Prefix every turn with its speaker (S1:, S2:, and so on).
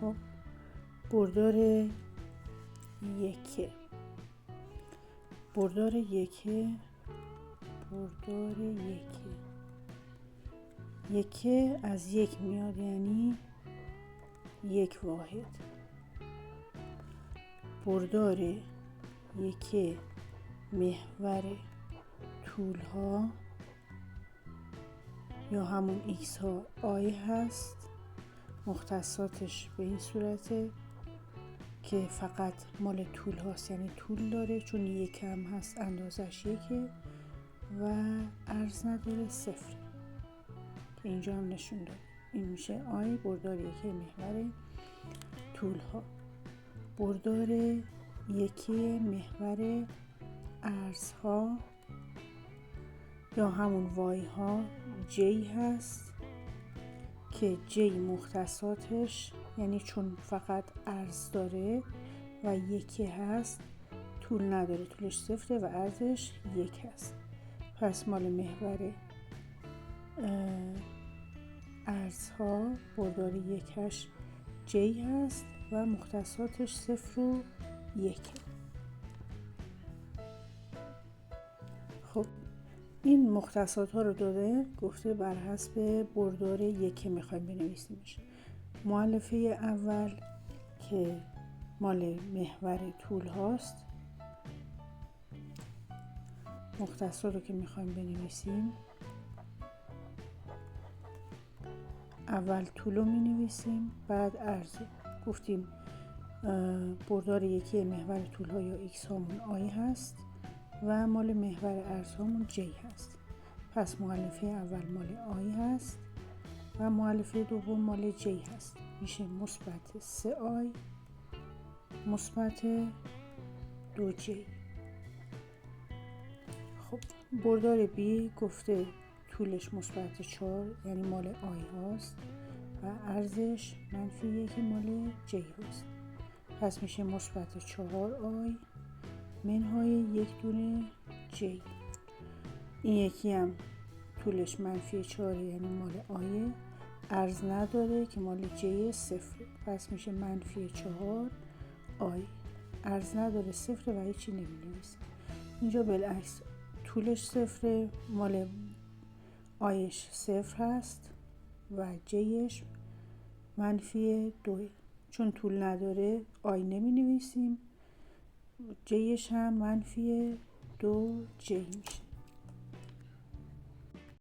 S1: خب بردار یکه. بردار یکه یکه از یک میاد، یعنی یک واحد. بردار یکه محور طول ها یا همون ایکس ها آی هست. مختصاتش به این صورته که فقط مال طول هاست، یعنی طول داره، چون یک هم هست اندازش یکه و عرض نداره، صفر که اینجا هم نشون داره. این میشه آی بردار یکه محور طول ها. بردار یکه محور عرض ها یا همون وای ها جی هست که جی مختصاتش، یعنی چون فقط عرض داره و یکه هست، طول نداره، طولش صفره و عرضش یک هست. پس مال محور عرض ها بردار یکش جی هست و مختصاتش صفر و یکه. خب این مختصات ها رو داده، گفته بر حسب بردار یکه میخوایم بنویسیمش. مؤلفه اول که مال محور طول هاست، مختصات رو که میخوایم بنویسیم، اول طول رو مینویسیم، بعد عرض. گفتیم بردار یکی محور طول ها یا ایکس هامون آی هست و مال محور عرض هامون جی هست. پس مؤلفه اول مال آی هست و مؤلفه دوم مال جی هست. میشه مثبت 3 آی مثبت 2 جی. خب بردار بی گفته طولش مثبت 4، یعنی مال آی هاست و عرضش منفی 1 مال جی هاست. پس میشه مثبت 4 آی منهای 1 دونه جی. این یکی هم طولش منفی 4، یعنی مال آی، عرض نداره که مال جی صفر. پس میشه منفی 4 آی، عرض نداره، صفر و هیچی نمی‌نویسه. اینجا بالعکس طولش صفره، مال آیش صفر هست و جیش منفی 2. چون طول نداره آی نمی نویسیم، جیش هم منفی 2 جی میشه.